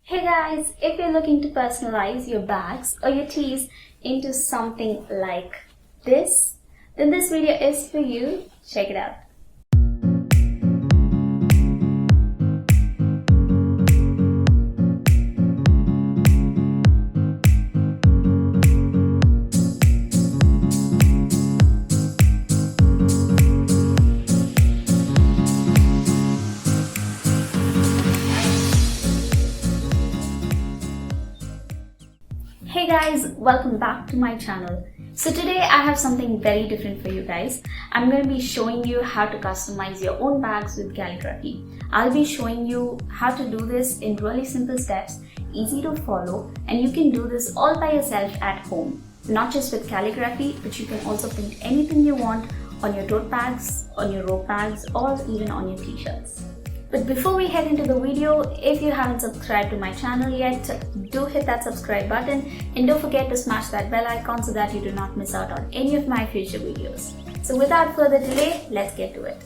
Hey guys, if you're looking to personalize your bags or your tees into something like this, then this video is for you. Check it out. Hey guys, welcome back to my channel. So today I have something very different for you guys. I'm going to be showing you how to customize your own bags with calligraphy. I'll be showing you how to do this in really simple steps, easy to follow, and you can do this all by yourself at home. Not just with calligraphy, but you can also paint anything you want on your tote bags, on your rope bags, or even on your t-shirts. But before we head into the video, if you haven't subscribed to my channel yet, do hit that subscribe button and don't forget to smash that bell icon so that you do not miss out on any of my future videos. So without further delay, let's get to it.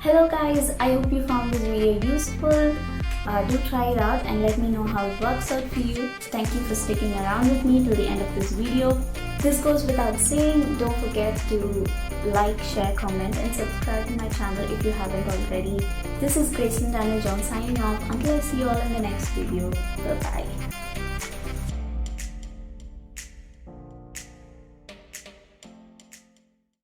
Hello guys, I hope you found this video useful. Do try it out and let me know how it works out for you. Thank you for sticking around with me till the end of this video. This goes without saying, don't forget to like, share, comment and subscribe to my channel if you haven't already. This is Gracelyn Daniel John signing off. Until I see you all in the next video. Bye bye.